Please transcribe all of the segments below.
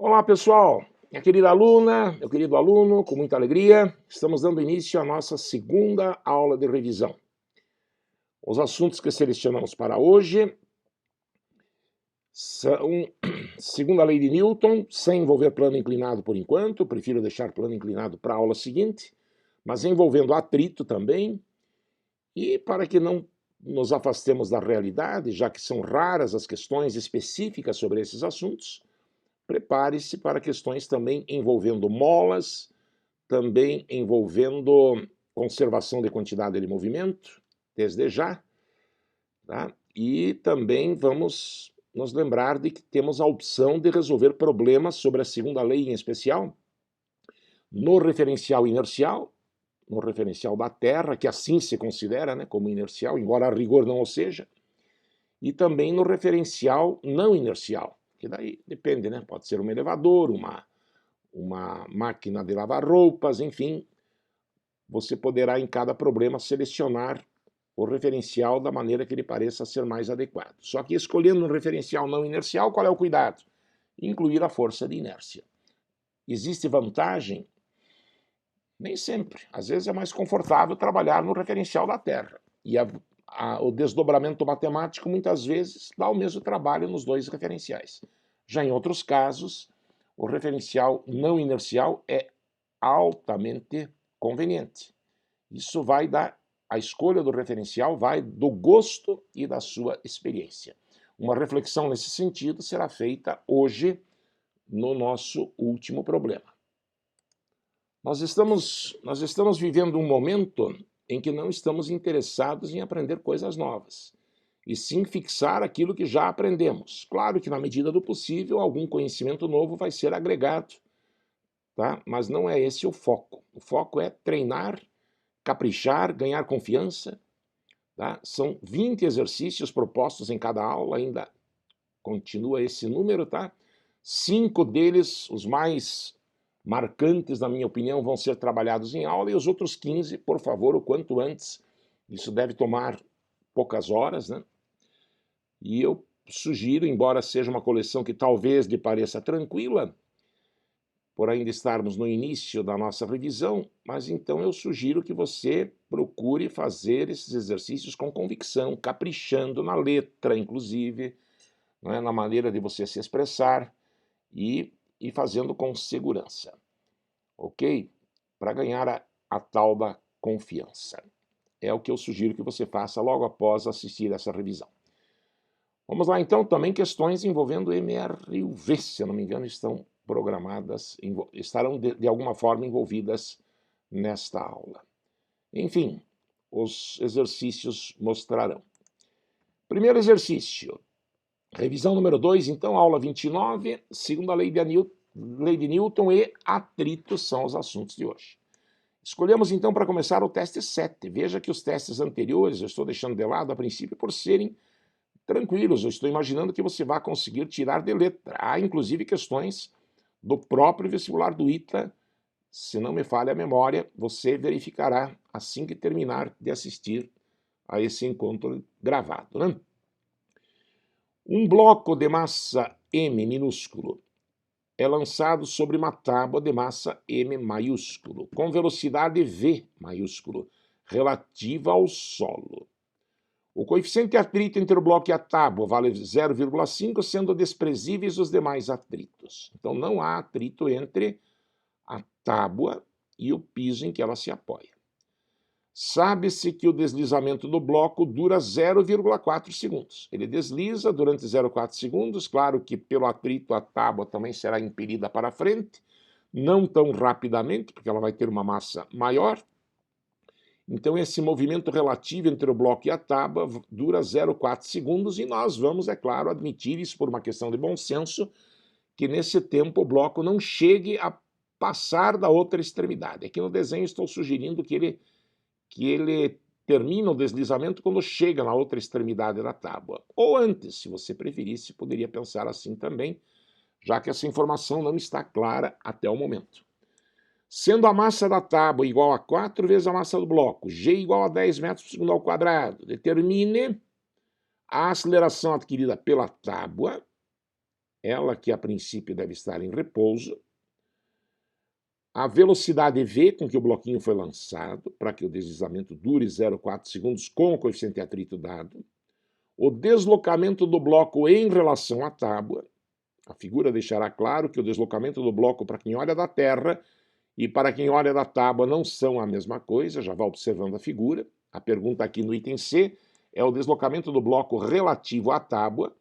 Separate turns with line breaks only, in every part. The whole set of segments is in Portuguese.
Olá, pessoal! Minha querida aluna, meu querido aluno, com muita alegria, estamos dando início à nossa segunda aula de revisão. Os assuntos que selecionamos para hoje são segunda lei de Newton, sem envolver plano inclinado por enquanto, prefiro deixar plano inclinado para a aula seguinte, mas envolvendo atrito também, e para que não nos afastemos da realidade, já que são raras as questões específicas sobre esses assuntos, prepare-se para questões também envolvendo molas, também envolvendo conservação de quantidade de movimento, desde já, tá? E também vamos nos lembrar de que temos a opção de resolver problemas sobre a segunda lei em especial, no referencial inercial, no referencial da Terra, que assim se considera, né, como inercial, embora a rigor não o seja, e também no referencial não inercial, que daí depende, né? Pode ser um elevador, uma máquina de lavar roupas, enfim, você poderá em cada problema selecionar o referencial da maneira que lhe pareça ser mais adequado. Só que escolhendo um referencial não inercial, qual é o cuidado? Incluir a força de inércia. Existe vantagem? Nem sempre. Às vezes é mais confortável trabalhar no referencial da Terra. E o desdobramento matemático muitas vezes dá o mesmo trabalho nos dois referenciais. Já em outros casos, o referencial não inercial é altamente conveniente. Isso vai dar, a escolha do referencial vai do gosto e da sua experiência. Uma reflexão nesse sentido será feita hoje no nosso último problema. Nós estamos vivendo um momento em que não estamos interessados em aprender coisas novas, e sim fixar aquilo que já aprendemos. Claro que, na medida do possível, algum conhecimento novo vai ser agregado, tá? Mas não é esse o foco. O foco é treinar, caprichar, ganhar confiança. Tá? São 20 exercícios propostos em cada aula, ainda continua esse número, tá? 5 deles, os mais marcantes, na minha opinião, vão ser trabalhados em aula, e os outros 15, por favor, o quanto antes. Isso deve tomar poucas horas, né? E eu sugiro, embora seja uma coleção que talvez lhe pareça tranquila, por ainda estarmos no início da nossa revisão, mas então eu sugiro que você procure fazer esses exercícios com convicção, caprichando na letra, inclusive, né, na maneira de você se expressar e fazendo com segurança, ok? Para ganhar a tal da confiança. É o que eu sugiro que você faça logo após assistir essa revisão. Vamos lá, então, também questões envolvendo MRUV, se eu não me engano, estão programadas, estarão de alguma forma envolvidas nesta aula. Enfim, os exercícios mostrarão. Primeiro exercício, revisão número 2, então, aula 29, segunda lei de Newton e atritos são os assuntos de hoje. Escolhemos, então, para começar o teste 7. Veja que os testes anteriores eu estou deixando de lado, a princípio, por serem tranquilos. Eu estou imaginando que você vai conseguir tirar de letra. Há, inclusive, questões do próprio vestibular do ITA. Se não me falha a memória, você verificará assim que terminar de assistir a esse encontro gravado, né? Um bloco de massa M minúsculo é lançado sobre uma tábua de massa M maiúsculo, com velocidade V maiúsculo, relativa ao solo. O coeficiente de atrito entre o bloco e a tábua vale 0,5, sendo desprezíveis os demais atritos. Então, não há atrito entre a tábua e o piso em que ela se apoia. Sabe-se que o deslizamento do bloco dura 0,4 segundos. Ele desliza durante 0,4 segundos, claro que pelo atrito a tábua também será impelida para frente, não tão rapidamente, porque ela vai ter uma massa maior. Então, esse movimento relativo entre o bloco e a tábua dura 0,4 segundos, e nós vamos, é claro, admitir isso por uma questão de bom senso, que nesse tempo o bloco não chegue a passar da outra extremidade. Aqui no desenho estou sugerindo que ele termina o deslizamento quando chega na outra extremidade da tábua. Ou antes, se você preferisse, poderia pensar assim também, já que essa informação não está clara até o momento. Sendo a massa da tábua igual a 4 vezes a massa do bloco, g igual a 10 metros por segundo ao quadrado, determine a aceleração adquirida pela tábua ela que a princípio deve estar em repouso, a velocidade v com que o bloquinho foi lançado, para que o deslizamento dure 0,4 segundos com o coeficiente de atrito dado, o deslocamento do bloco em relação à tábua, a figura deixará claro que o deslocamento do bloco para quem olha da terra e para quem olha da tábua não são a mesma coisa, já vá observando a figura. A pergunta aqui no item C é o deslocamento do bloco relativo à tábua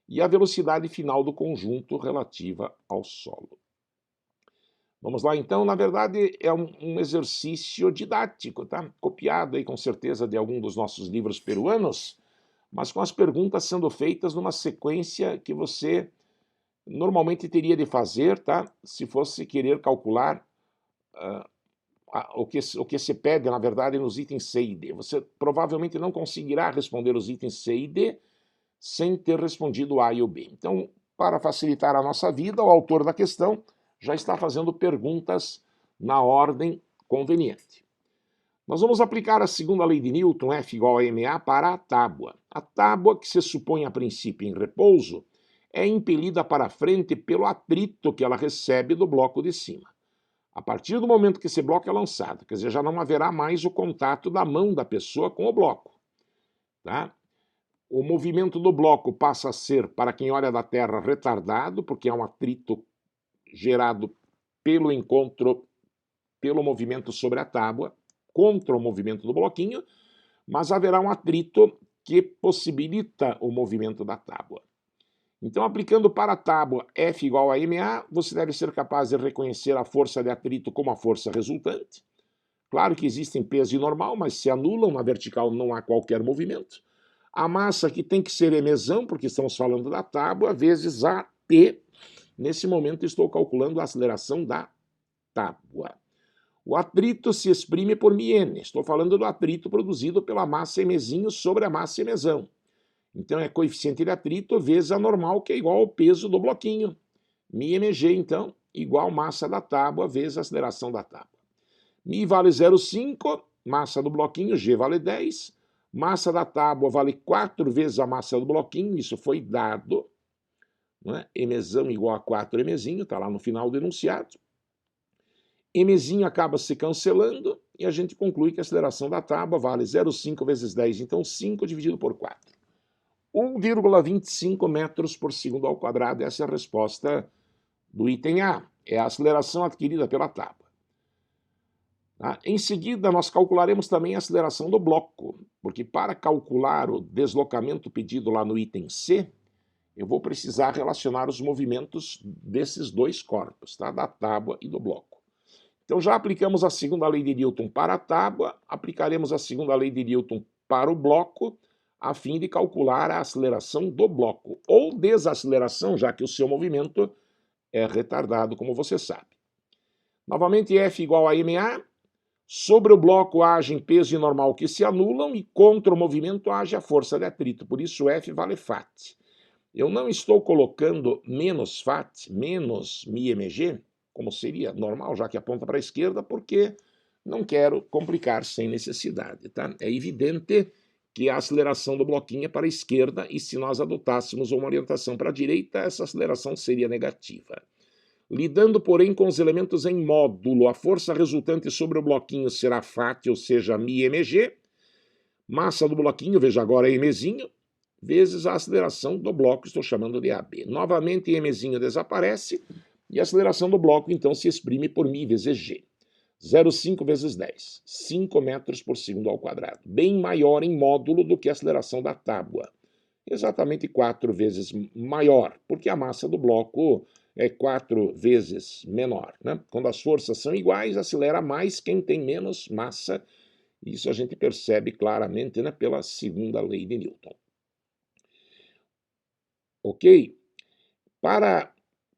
e a velocidade final do conjunto relativa ao solo. Vamos lá então, na verdade é um exercício didático, tá? Copiado aí com certeza de algum dos nossos livros peruanos, mas com as perguntas sendo feitas numa sequência que você normalmente teria de fazer, tá? Se fosse querer calcular o que se pede, na verdade, nos itens C e D. Você provavelmente não conseguirá responder os itens C e D sem ter respondido A e o B. Então, para facilitar a nossa vida, o autor da questão já está fazendo perguntas na ordem conveniente. Nós vamos aplicar a segunda lei de Newton, F igual a ma, para a tábua. A tábua, que se supõe a princípio em repouso, é impelida para frente pelo atrito que ela recebe do bloco de cima. A partir do momento que esse bloco é lançado, quer dizer, já não haverá mais o contato da mão da pessoa com o bloco. Tá? O movimento do bloco passa a ser, para quem olha da Terra, retardado, porque é um atrito gerado pelo encontro, pelo movimento sobre a tábua, contra o movimento do bloquinho, mas haverá um atrito que possibilita o movimento da tábua. Então, aplicando para a tábua F igual a ma, você deve ser capaz de reconhecer a força de atrito como a força resultante. Claro que existem pesos de normal, mas se anulam, na vertical não há qualquer movimento. A massa aqui tem que ser mesão, porque estamos falando da tábua, vezes a T. Nesse momento estou calculando a aceleração da tábua. O atrito se exprime por μn. Estou falando do atrito produzido pela massa mzinho sobre a massa mesão. Então é coeficiente de atrito vezes a normal, que é igual ao peso do bloquinho. μmg, então, igual massa da tábua vezes a aceleração da tábua. Mi vale 0,5, massa do bloquinho, G vale 10. Massa da tábua vale 4 vezes a massa do bloquinho, isso foi dado. Né? Mzão igual a 4 mzinho, está lá no final do enunciado. Mzinho acaba se cancelando e a gente conclui que a aceleração da tábua vale 0,5 vezes 10, então 5 dividido por 4. 1,25 metros por segundo ao quadrado, essa é a resposta do item A, é a aceleração adquirida pela tábua. Tá? Em seguida, nós calcularemos também a aceleração do bloco, porque para calcular o deslocamento pedido lá no item C, eu vou precisar relacionar os movimentos desses dois corpos, tá? Da tábua e do bloco. Então já aplicamos a segunda lei de Newton para a tábua, aplicaremos a segunda lei de Newton para o bloco, a fim de calcular a aceleração do bloco, ou desaceleração, já que o seu movimento é retardado, como você sabe. Novamente, F igual a ma, sobre o bloco agem peso e normal que se anulam, e contra o movimento age a força de atrito, por isso F vale Fat. Eu não estou colocando menos Fat, menos μmg, como seria normal, já que aponta para a esquerda, porque não quero complicar sem necessidade. Tá? É evidente que a aceleração do bloquinho é para a esquerda, e se nós adotássemos uma orientação para a direita, essa aceleração seria negativa. Lidando, porém, com os elementos em módulo, a força resultante sobre o bloquinho será Fat, ou seja, μmg, massa do bloquinho, veja agora, mzinho, vezes a aceleração do bloco, estou chamando de AB. Novamente, mzinho desaparece, e a aceleração do bloco, então, se exprime por μ vezes g. 0,5 vezes 10, 5 metros por segundo ao quadrado, bem maior em módulo do que a aceleração da tábua. Exatamente 4 vezes maior, porque a massa do bloco é 4 vezes menor. Né? Quando as forças são iguais, acelera mais quem tem menos massa. Isso a gente percebe claramente, né, pela segunda lei de Newton. Ok? Para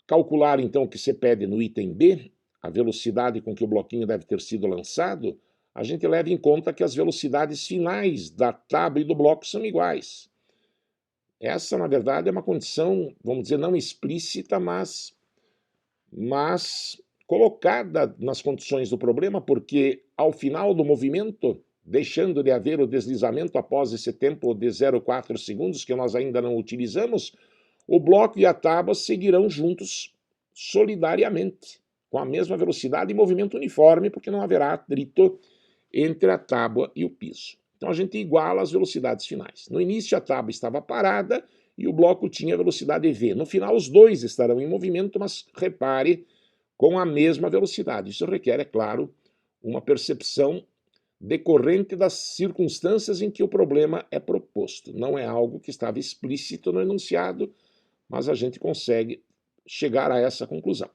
calcular, então, o que se pede no item B, a velocidade com que o bloquinho deve ter sido lançado, a gente leva em conta que as velocidades finais da tábua e do bloco são iguais. Essa, na verdade, é uma condição, vamos dizer, não explícita, mas colocada nas condições do problema, porque ao final do movimento, deixando de haver o deslizamento após esse tempo de 0,4 segundos, que nós ainda não utilizamos, o bloco e a tábua seguirão juntos solidariamente, com a mesma velocidade e movimento uniforme, porque não haverá atrito entre a tábua e o piso. Então a gente iguala as velocidades finais. No início a tábua estava parada e o bloco tinha velocidade v. No final os dois estarão em movimento, mas repare, com a mesma velocidade. Isso requer, é claro, uma percepção decorrente das circunstâncias em que o problema é proposto. Não é algo que estava explícito no enunciado, mas a gente consegue chegar a essa conclusão.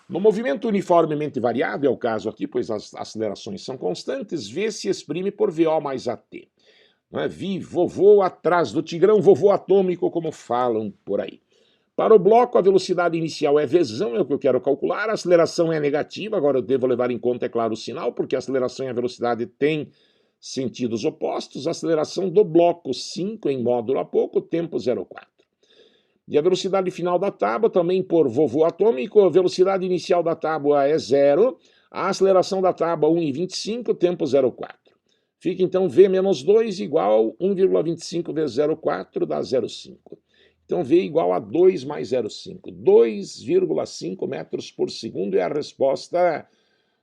No movimento uniformemente variável, é o caso aqui, pois as acelerações são constantes, V se exprime por VO mais AT. Não é? Vi vovô atrás do tigrão, vovô atômico, como falam por aí. Para o bloco, a velocidade inicial é Vzão, é o que eu quero calcular, a aceleração é negativa, agora eu devo levar em conta, é claro, o sinal, porque a aceleração e a velocidade têm sentidos opostos, a aceleração do bloco 5 em módulo a pouco, tempo 0,4. E a velocidade final da tábua, também por vovô atômico, a velocidade inicial da tábua é 0, a aceleração da tábua 1,25, tempo 0,4. Fica então V menos 2 igual 1,25 vezes 0,4 dá 0,5. Então V igual a 2 mais 0,5. 2,5 metros por segundo é a resposta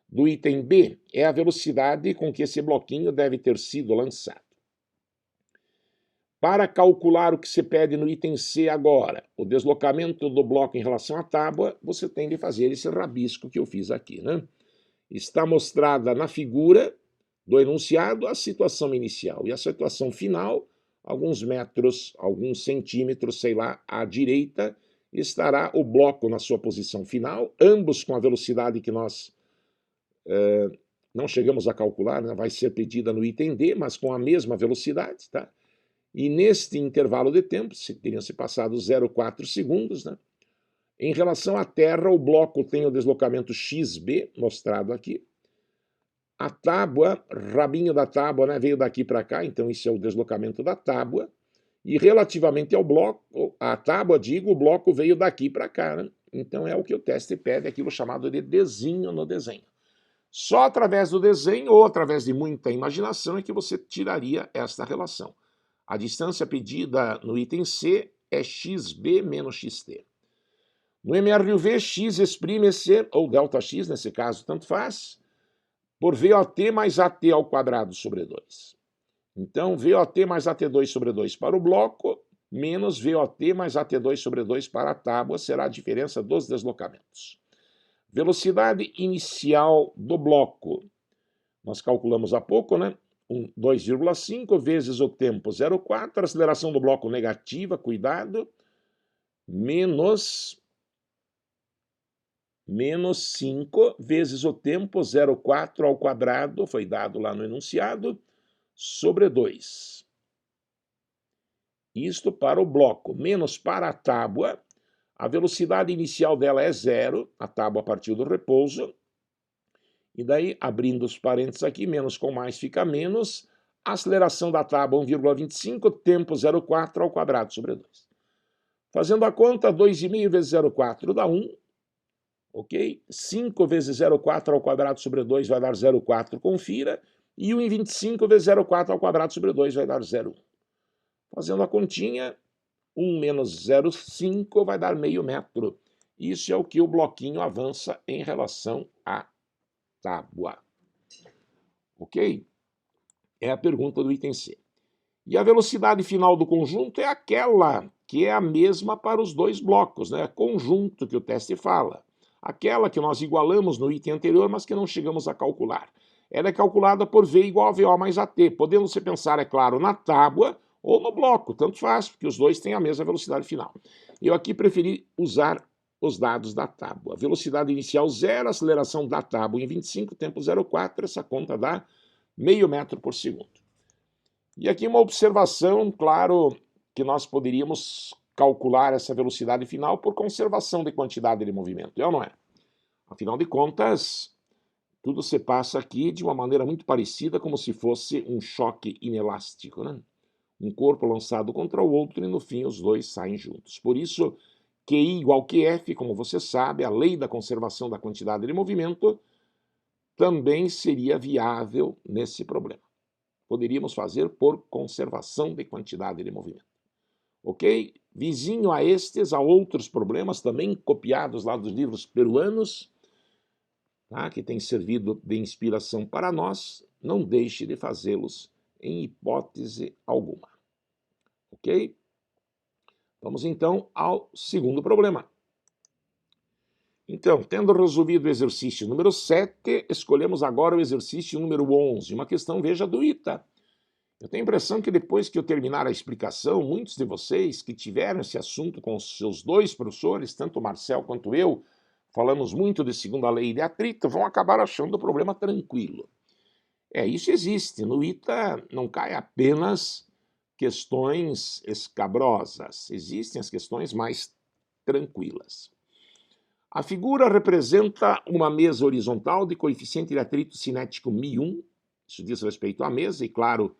do item B. É a velocidade com que esse bloquinho deve ter sido lançado. Para calcular o que se pede no item C agora, o deslocamento do bloco em relação à tábua, você tem de fazer esse rabisco que eu fiz aqui, né? Está mostrada na figura do enunciado a situação inicial e a situação final, alguns metros, alguns centímetros, sei lá, à direita, estará o bloco na sua posição final, ambos com a velocidade que nós não chegamos a calcular, né? Vai ser pedida no item D, mas com a mesma velocidade, tá? E neste intervalo de tempo, teriam se passado 0,4 segundos, né? Em relação à Terra, o bloco tem o deslocamento xb, mostrado aqui. A tábua, rabinho da tábua, né, veio daqui para cá, então isso é o deslocamento da tábua. E relativamente ao bloco, a tábua, digo, o bloco veio daqui para cá, né? Então é o que o teste pede, aquilo chamado de desenho no desenho. Só através do desenho ou através de muita imaginação é que você tiraria esta relação. A distância pedida no item C é xb menos xt. No MRUV, x exprime-se, ou ΔX, nesse caso, tanto faz, por VOT mais AT ao quadrado sobre 2. Então, VOT mais AT2 sobre 2 para o bloco, menos VOT mais AT2 sobre 2 para a tábua, será a diferença dos deslocamentos. Velocidade inicial do bloco. Nós calculamos há pouco, né? 2,5 vezes o tempo 0,4, aceleração do bloco negativa, cuidado, menos 5 vezes o tempo 0,4 ao quadrado, foi dado lá no enunciado, sobre 2. Isto para o bloco, menos para a tábua, a velocidade inicial dela é 0, a tábua partiu do repouso, e daí, abrindo os parênteses aqui, menos com mais fica menos, aceleração da tábua 1,25, tempo 0,4 ao quadrado sobre 2. Fazendo a conta, 2,5 vezes 0,4 dá 1, ok? 5 vezes 0,4 ao quadrado sobre 2 vai dar 0,4, confira, e 1,25 vezes 0,4 ao quadrado sobre 2 vai dar 0,1. Fazendo a continha, 1 menos 0,5 vai dar meio metro. Isso é o que o bloquinho avança em relação à tábua. Ok? É a pergunta do item C. E a velocidade final do conjunto é aquela que é a mesma para os dois blocos, né? Conjunto que o teste fala. Aquela que nós igualamos no item anterior, mas que não chegamos a calcular. Ela é calculada por V igual a VO mais AT, podendo se pensar, é claro, na tábua ou no bloco, tanto faz, porque os dois têm a mesma velocidade final. Eu aqui preferi usar os dados da tábua. Velocidade inicial 0, aceleração da tábua em 25, tempo 0,4, essa conta dá meio metro por segundo. E aqui uma observação, claro, que nós poderíamos calcular essa velocidade final por conservação de quantidade de movimento, é ou não é? Afinal de contas, tudo se passa aqui de uma maneira muito parecida, como se fosse um choque inelástico, né? Um corpo lançado contra o outro e no fim os dois saem juntos. Por isso, QI igual QF, como você sabe, a lei da conservação da quantidade de movimento também seria viável nesse problema. Poderíamos fazer por conservação de quantidade de movimento. Ok? Vizinho a estes, há outros problemas também copiados lá dos livros peruanos, tá, que têm servido de inspiração para nós. Não deixe de fazê-los em hipótese alguma. Ok? Vamos então ao segundo problema. Então, tendo resolvido o exercício número 7, escolhemos agora o exercício número 11, uma questão, veja, do ITA. Eu tenho a impressão que depois que eu terminar a explicação, muitos de vocês que tiveram esse assunto com os seus dois professores, tanto o Marcel quanto eu, falamos muito de segunda lei de atrito, vão acabar achando o problema tranquilo. Isso existe. No ITA não cai apenas questões escabrosas, existem as questões mais tranquilas. A figura representa uma mesa horizontal de coeficiente de atrito cinético μ1, isso diz respeito à mesa e, claro,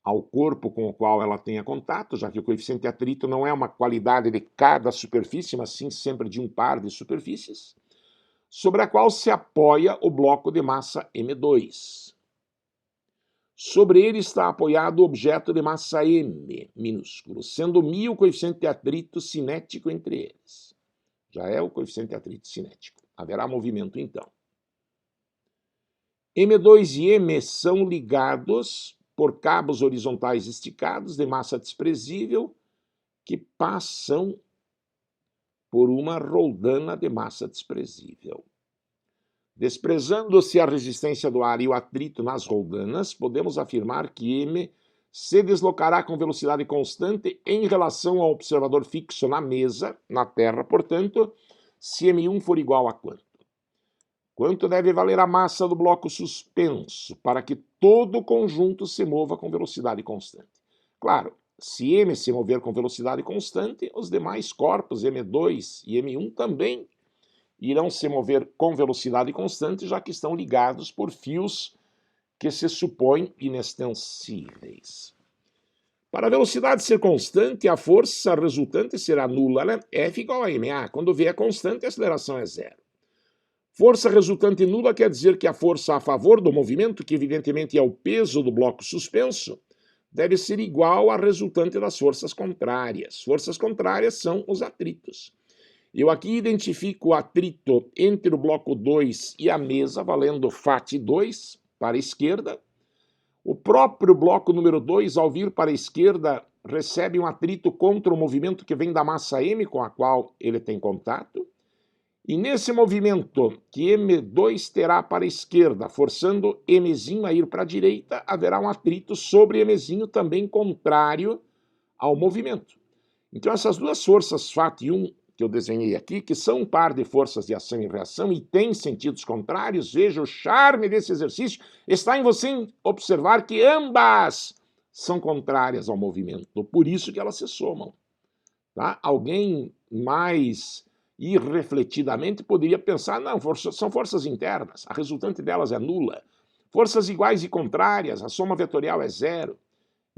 ao corpo com o qual ela tenha contato, já que o coeficiente de atrito não é uma qualidade de cada superfície, mas sim sempre de um par de superfícies, sobre a qual se apoia o bloco de massa M2. Sobre ele está apoiado o objeto de massa M, minúsculo, sendo μ o coeficiente de atrito cinético entre eles. Já é o coeficiente de atrito cinético. Haverá movimento, então. M2 e M são ligados por cabos horizontais esticados de massa desprezível que passam por uma roldana de massa desprezível. Desprezando-se a resistência do ar e o atrito nas roldanas, podemos afirmar que M se deslocará com velocidade constante em relação ao observador fixo na mesa, na Terra, portanto, se M1 for igual a quanto? Quanto deve valer a massa do bloco suspenso para que todo o conjunto se mova com velocidade constante? Claro, se M se mover com velocidade constante, os demais corpos, M2 e M1, também irão se mover com velocidade constante, já que estão ligados por fios que se supõem inextensíveis. Para a velocidade ser constante, a força resultante será nula, né? F igual a ma. Quando V é constante, a aceleração é zero. Força resultante nula quer dizer que a força a favor do movimento, que evidentemente é o peso do bloco suspenso, deve ser igual à resultante das forças contrárias. Forças contrárias são os atritos. Eu aqui identifico o atrito entre o bloco 2 e a mesa, valendo FAT2 para a esquerda. O próprio bloco número 2, ao vir para a esquerda, recebe um atrito contra o movimento que vem da massa M com a qual ele tem contato. E nesse movimento que M2 terá para a esquerda, forçando Mzinho a ir para a direita, haverá um atrito sobre Mzinho também contrário ao movimento. Então essas duas forças FAT1 que eu desenhei aqui, que são um par de forças de ação e reação e têm sentidos contrários, veja, o charme desse exercício está em você observar que ambas são contrárias ao movimento, por isso que elas se somam. Tá? Alguém mais irrefletidamente poderia pensar, não, são forças internas, a resultante delas é nula. Forças iguais e contrárias, a soma vetorial é zero.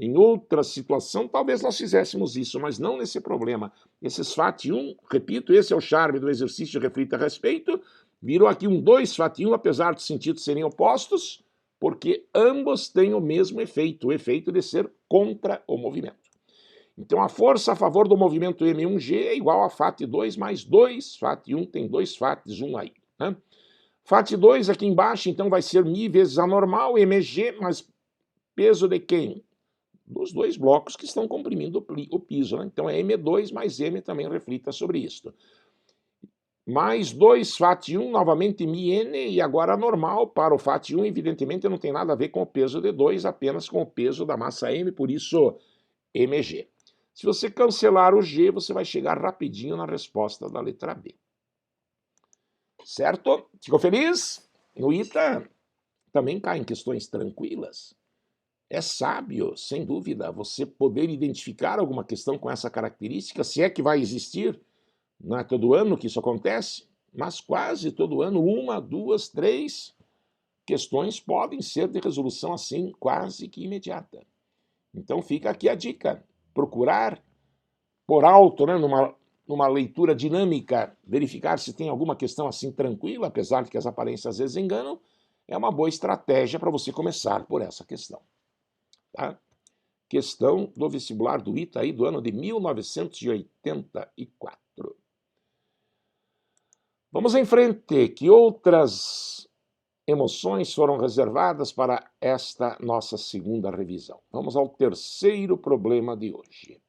Em outra situação, talvez nós fizéssemos isso, mas não nesse problema. Esses FAT1, repito, esse é o charme do exercício reflita a respeito, virou aqui um 2 FAT1, apesar dos sentidos serem opostos, porque ambos têm o mesmo efeito, o efeito de ser contra o movimento. Então a força a favor do movimento M1G é igual a FAT2 mais 2 FAT1, tem 2 FATs, 1 aí. Né? FAT2 aqui embaixo, então, vai ser μ vezes a normal, mg, mas peso de quem? Dos dois blocos que estão comprimindo o piso. Né? Então é M2 mais M também reflita sobre isso. Mais 2 FAT1, novamente μn, e agora a normal para o FAT1, evidentemente não tem nada a ver com o peso de 2, apenas com o peso da massa M, por isso mg. Se você cancelar o G, você vai chegar rapidinho na resposta da letra B. Certo? Ficou feliz? No ITA também caem questões tranquilas. É sábio, sem dúvida, você poder identificar alguma questão com essa característica, se é que vai existir. Não é todo ano que isso acontece, mas quase todo ano, 1, 2, 3 questões podem ser de resolução assim, quase que imediata. Então fica aqui a dica. Procurar por alto, né, numa leitura dinâmica, verificar se tem alguma questão assim tranquila, apesar de que as aparências às vezes enganam, é uma boa estratégia para você começar por essa questão. Tá? questão do vestibular do Itaí do ano de 1984. Vamos em frente, que outras emoções foram reservadas para esta nossa segunda revisão. Vamos ao terceiro problema de hoje.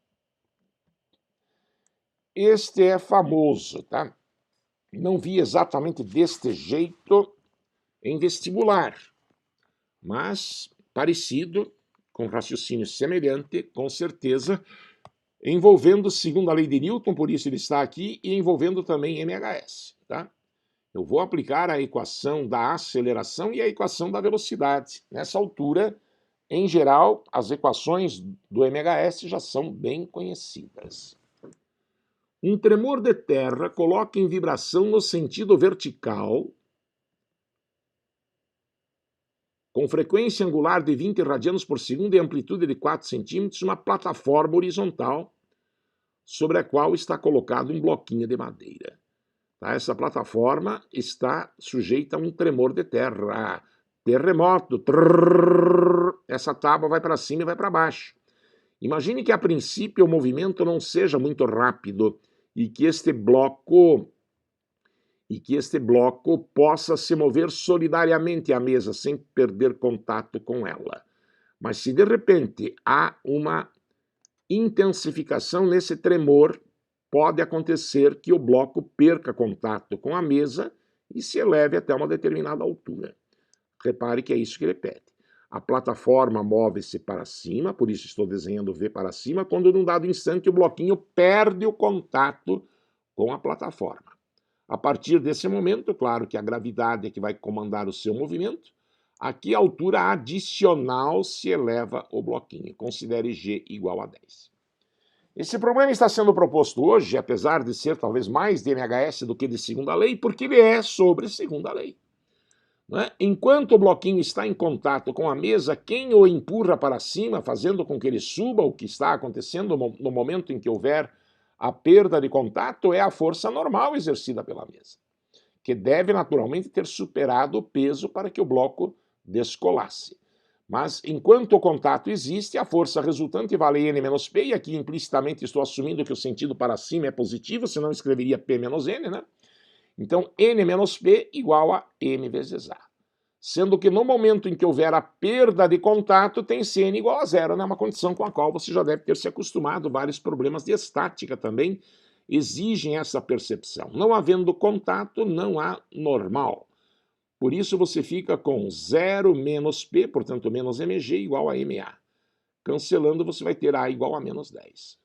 Este é famoso, tá? Não vi exatamente deste jeito em vestibular, mas parecido, com raciocínio semelhante, com certeza, envolvendo segundo a lei de Newton, por isso ele está aqui, e envolvendo também MHS, tá? Eu vou aplicar a equação da aceleração e a equação da velocidade. Nessa altura, em geral, as equações do MHS já são bem conhecidas. Um tremor de terra coloca em vibração no sentido vertical, com frequência angular de 20 radianos por segundo e amplitude de 4 centímetros, uma plataforma horizontal sobre a qual está colocado um bloquinho de madeira. Tá? Essa plataforma está sujeita a um tremor de terra. Terremoto. Trrr, essa tábua vai para cima e vai para baixo. Imagine que a princípio o movimento não seja muito rápido e que este bloco possa se mover solidariamente à mesa sem perder contato com ela. Mas se de repente há uma intensificação nesse tremor, pode acontecer que o bloco perca contato com a mesa e se eleve até uma determinada altura. Repare que é isso que ele pede. A plataforma move-se para cima, por isso estou desenhando V para cima, quando num dado instante o bloquinho perde o contato com a plataforma. A partir desse momento, claro que a gravidade é que vai comandar o seu movimento, aqui a altura adicional se eleva o bloquinho. Considere G igual a 10. Esse problema está sendo proposto hoje, apesar de ser talvez mais de MHS do que de segunda lei, porque ele é sobre segunda lei. Né? Enquanto o bloquinho está em contato com a mesa, quem o empurra para cima, fazendo com que ele suba, o que está acontecendo no momento em que houver a perda de contato, é a força normal exercida pela mesa, que deve naturalmente ter superado o peso para que o bloco descolasse. Mas, enquanto o contato existe, a força resultante vale N menos P, e aqui implicitamente estou assumindo que o sentido para cima é positivo, senão escreveria P menos N, né? Então, N menos P igual a M vezes A. Sendo que no momento em que houver a perda de contato, tem Cn igual a zero, né? Uma condição com a qual você já deve ter se acostumado. Vários problemas de estática também exigem essa percepção. Não havendo contato, não há normal. Por isso você fica com 0 menos P, portanto menos mg, igual a ma. Cancelando, você vai ter A igual a menos 10.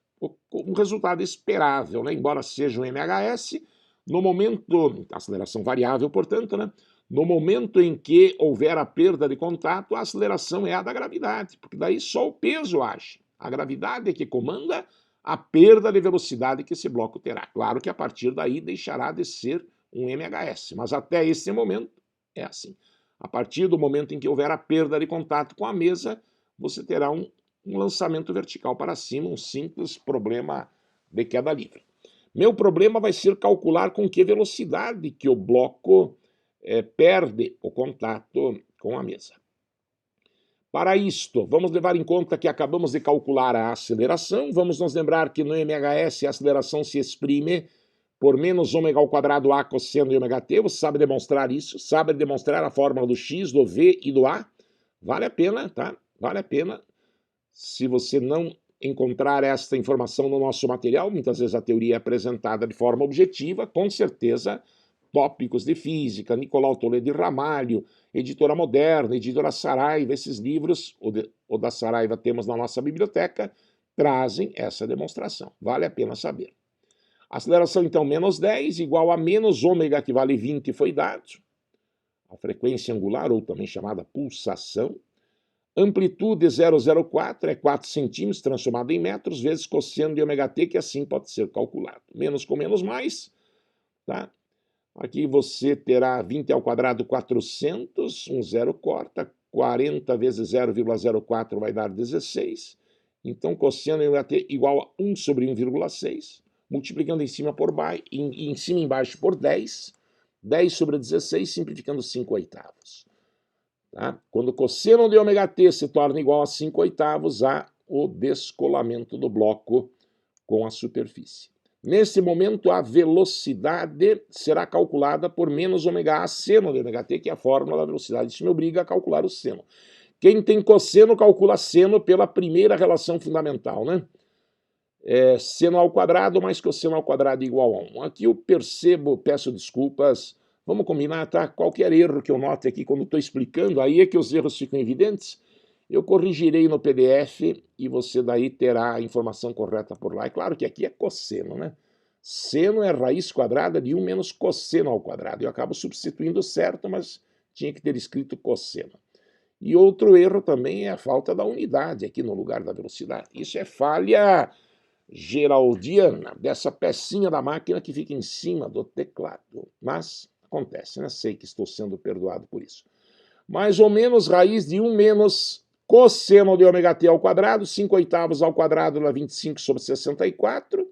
Um resultado esperável, né? Embora seja um MHS, no momento, aceleração variável, portanto, né? No momento em que houver a perda de contato, a aceleração é a da gravidade, porque daí só o peso age. A gravidade é que comanda a perda de velocidade que esse bloco terá. Claro que a partir daí deixará de ser um MHS, mas até esse momento é assim. A partir do momento em que houver a perda de contato com a mesa, você terá um lançamento vertical para cima, um simples problema de queda livre. Meu problema vai ser calcular com que velocidade que o bloco perde o contato com a mesa. Para isto, vamos levar em conta que acabamos de calcular a aceleração, vamos nos lembrar que no MHS a aceleração se exprime por menos ômega ao quadrado A cosseno de ômega t. Você sabe demonstrar isso? Sabe demonstrar a fórmula do x, do v e do a? Vale a pena, tá? Vale a pena. Se você não encontrar esta informação no nosso material, muitas vezes a teoria é apresentada de forma objetiva, com certeza, tópicos de física, Nicolau Toledo de Ramalho, Editora Moderna, Editora Saraiva, esses livros, o da Saraiva temos na nossa biblioteca, trazem essa demonstração. Vale a pena saber. Aceleração, então, menos 10, igual a menos ômega, que vale 20, foi dado. A frequência angular, ou também chamada pulsação. Amplitude 0,04 é 4 centímetros, transformado em metros, vezes cosseno de ômega t, que assim pode ser calculado. Menos com menos mais, tá? Aqui você terá 20 ao quadrado 400, um zero corta, 40 vezes 0,04 vai dar 16. Então, cosseno de ômega t igual a 1 sobre 1,6. Multiplicando em cima por baixo, em cima e embaixo por 10, 10 sobre 16, simplificando 5 oitavos. Tá? Quando cosseno de ômega t se torna igual a 5 oitavos, a o descolamento do bloco com a superfície. Nesse momento, a velocidade será calculada por menos ômega A seno de ômega t, que é a fórmula da velocidade. Isso me obriga a calcular o seno. Quem tem cosseno, calcula seno pela primeira relação fundamental, né? Seno ao quadrado mais cosseno ao quadrado igual a 1. Aqui eu percebo, peço desculpas, vamos combinar, tá? Qualquer erro que eu note aqui quando estou explicando, aí é que os erros ficam evidentes, eu corrigirei no PDF e você daí terá a informação correta por lá. É claro que aqui é cosseno, né? Seno é raiz quadrada de 1 menos cosseno ao quadrado. Eu acabo substituindo certo, mas tinha que ter escrito cosseno. E outro erro também é a falta da unidade aqui no lugar da velocidade. Isso é falha geraldiana, dessa pecinha da máquina que fica em cima do teclado. Mas acontece, né? Sei que estou sendo perdoado por isso. Mais ou menos raiz de 1 menos cosseno de ômega t ao quadrado, 5/8 ao quadrado dá 25 sobre 64,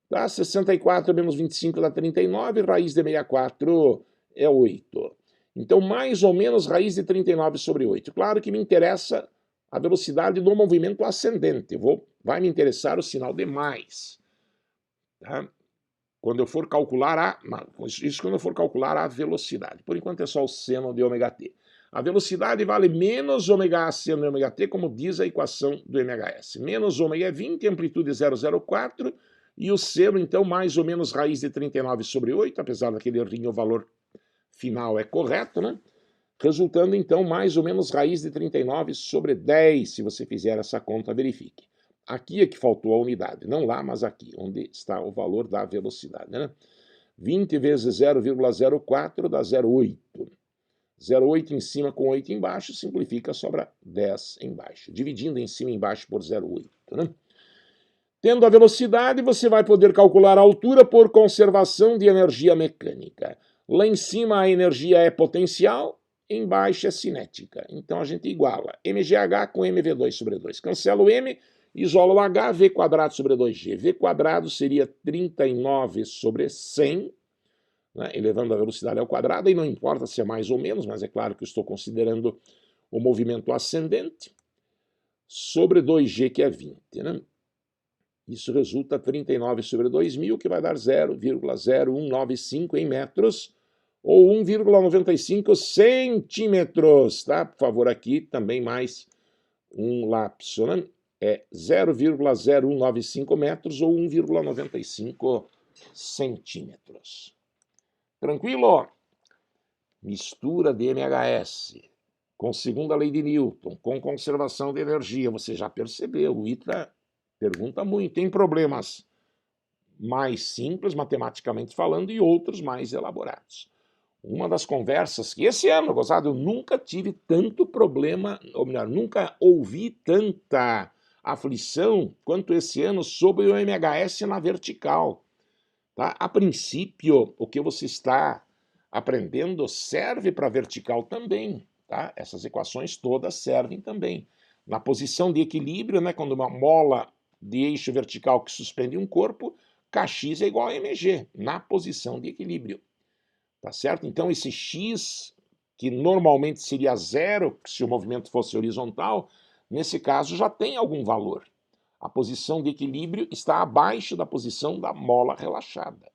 tá? 64 menos 25 dá 39, raiz de 64 é 8. Então, mais ou menos raiz de 39 sobre 8. Claro que me interessa a velocidade do movimento ascendente. Vai me interessar o sinal de mais. Tá? Quando eu for calcular quando eu for calcular a velocidade. Por enquanto é só o seno de ômega t. A velocidade vale menos ômega A seno de ômega t, como diz a equação do MHS. Menos ômega é 20, amplitude é 0,04, e o seno, então, mais ou menos raiz de 39 sobre 8, apesar daquele errinho, o valor final é correto, né? Resultando, então, mais ou menos raiz de 39 sobre 10, se você fizer essa conta, verifique. Aqui é que faltou a unidade, não lá, mas aqui, onde está o valor da velocidade, né? 20 vezes 0,04 dá 0,8. 0,8 em cima com 8 embaixo, simplifica, sobra 10 embaixo. Dividindo em cima e embaixo por 0,8, né? Tendo a velocidade, você vai poder calcular a altura por conservação de energia mecânica. Lá em cima a energia é potencial, embaixo é cinética. Então a gente iguala mgh com mv2 sobre 2. Cancela o m, isola o h, v quadrado sobre 2g. V quadrado seria 39 sobre 100, né, elevando a velocidade ao quadrado, e não importa se é mais ou menos, mas é claro que eu estou considerando o movimento ascendente, sobre 2g, que é 20. Né? Isso resulta 39 sobre 2.000, que vai dar 0,0195 em metros, ou 1,95 centímetros, tá? Por favor, aqui também mais um lapso, né? É 0,0195 metros ou 1,95 centímetros. Tranquilo? Mistura de MHS com segunda lei de Newton, com conservação de energia. Você já percebeu, o ITA pergunta muito. Tem problemas mais simples, matematicamente falando, e outros mais elaborados. Uma das conversas que esse ano, gozado, eu nunca tive tanto problema, ou melhor, nunca ouvi tanta aflição quanto esse ano sobre o MHS na vertical. Tá? A princípio, o que você está aprendendo serve para vertical também. Tá? Essas equações todas servem também. Na posição de equilíbrio, né, quando uma mola de eixo vertical que suspende um corpo, Kx é igual a mg, na posição de equilíbrio. Tá certo? Então esse x, que normalmente seria zero se o movimento fosse horizontal, nesse caso já tem algum valor. A posição de equilíbrio está abaixo da posição da mola relaxada.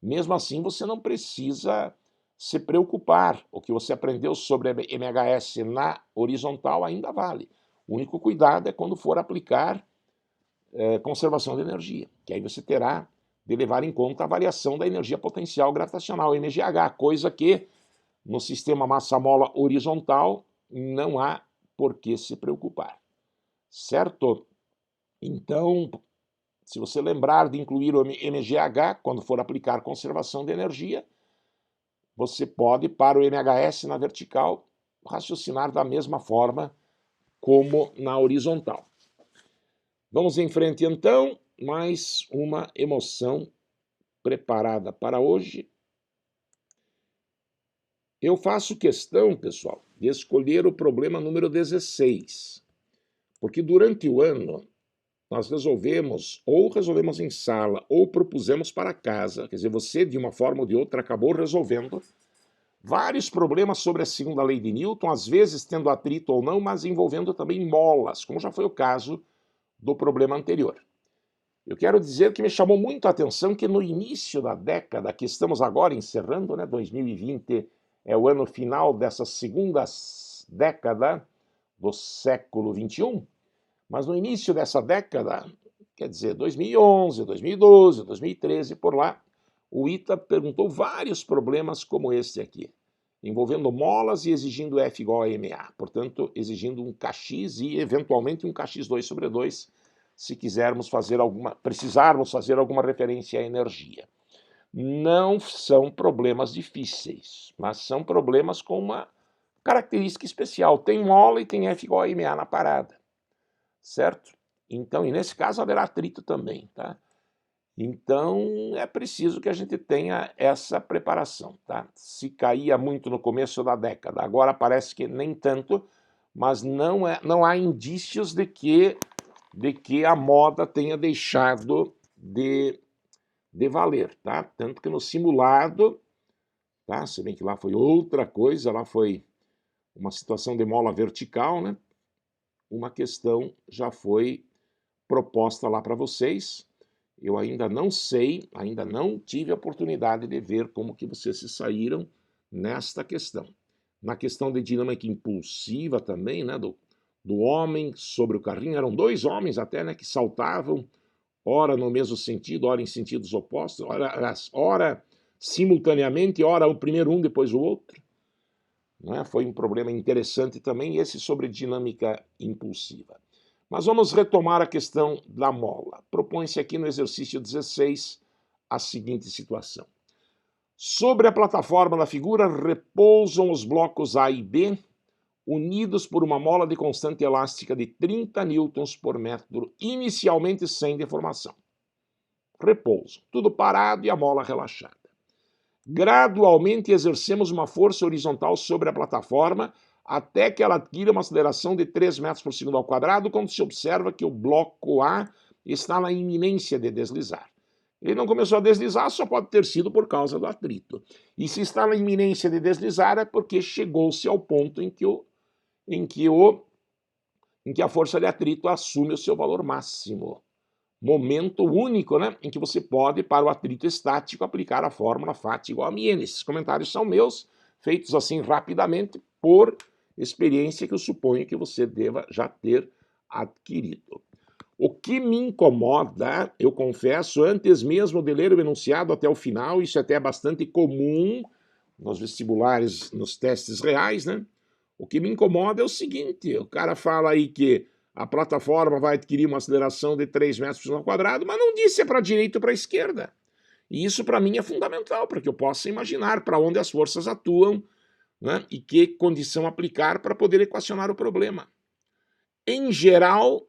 Mesmo assim, você não precisa se preocupar. O que você aprendeu sobre MHS na horizontal ainda vale. O único cuidado é quando for aplicar conservação de energia, que aí você terá de levar em conta a variação da energia potencial gravitacional, MGH, coisa que no sistema massa-mola horizontal não há por que se preocupar. Certo? Então, se você lembrar de incluir o MGH quando for aplicar conservação de energia, você pode, para o MHS na vertical, raciocinar da mesma forma como na horizontal. Vamos em frente, então. Mais uma emoção preparada para hoje. Eu faço questão, pessoal, de escolher o problema número 16, porque durante o ano nós resolvemos em sala, ou propusemos para casa, quer dizer, você de uma forma ou de outra acabou resolvendo vários problemas sobre a segunda lei de Newton, às vezes tendo atrito ou não, mas envolvendo também molas, como já foi o caso do problema anterior. Eu quero dizer que me chamou muito a atenção que no início da década, que estamos agora encerrando, né, 2020 é o ano final dessa segunda década do século XXI, mas no início dessa década, quer dizer, 2011, 2012, 2013, por lá, o ITA perguntou vários problemas como este aqui, envolvendo molas e exigindo F igual a MA, portanto, exigindo um Kx e, eventualmente, um Kx2/2, se precisarmos fazer alguma referência à energia. Não são problemas difíceis, mas são problemas com uma característica especial. Tem mola e tem F igual a MA na parada, certo? Então, e nesse caso haverá atrito também, tá? Então, é preciso que a gente tenha essa preparação, tá? Se caía muito no começo da década, agora parece que nem tanto, mas não há indícios de que a moda tenha deixado de valer, tá? Tanto que no simulado, tá? Se bem que lá foi outra coisa, lá foi uma situação de mola vertical, né? Uma questão já foi proposta lá para vocês. Eu ainda não sei, ainda não tive a oportunidade de ver como que vocês se saíram nesta questão. Na questão de dinâmica impulsiva também, né, do homem sobre o carrinho, eram dois homens até, né, que saltavam, ora no mesmo sentido, ora em sentidos opostos, ora simultaneamente, ora o primeiro um, depois o outro. Né? Foi um problema interessante também, esse sobre dinâmica impulsiva. Mas vamos retomar a questão da mola. Propõe-se aqui no exercício 16 a seguinte situação. Sobre a plataforma da figura repousam os blocos A e B, unidos por uma mola de constante elástica de 30 newtons por metro, inicialmente sem deformação. Repousam, tudo parado e a mola relaxada. Gradualmente exercemos uma força horizontal sobre a plataforma até que ela adquira uma aceleração de 3 metros por segundo ao quadrado, quando se observa que o bloco A está na iminência de deslizar. Ele não começou a deslizar, só pode ter sido por causa do atrito. E se está na iminência de deslizar é porque chegou-se ao ponto em que a força de atrito assume o seu valor máximo. Momento único, né, em que você pode, para o atrito estático, aplicar a fórmula Φ igual a μn. Esses comentários são meus, feitos assim rapidamente, por experiência que eu suponho que você deva já ter adquirido. O que me incomoda, eu confesso, antes mesmo de ler o enunciado até o final, isso é até bastante comum nos vestibulares, nos testes reais, né? O que me incomoda é o seguinte, o cara fala aí que a plataforma vai adquirir uma aceleração de 3 metros por segundo ao quadrado, mas não disse se é para a direita ou para a esquerda. E isso para mim é fundamental, para que eu possa imaginar para onde as forças atuam, né, e que condição aplicar para poder equacionar o problema. Em geral,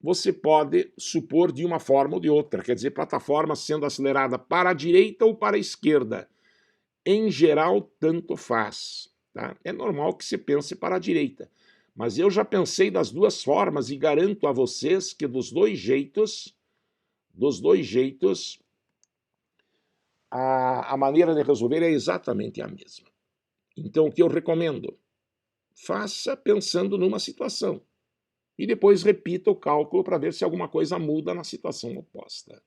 você pode supor de uma forma ou de outra, quer dizer, plataforma sendo acelerada para a direita ou para a esquerda. Em geral, tanto faz. Tá? É normal que você pense para a direita. Mas eu já pensei das duas formas e garanto a vocês que dos dois jeitos, a maneira de resolver é exatamente a mesma. Então, o que eu recomendo? Faça pensando numa situação e depois repita o cálculo para ver se alguma coisa muda na situação oposta.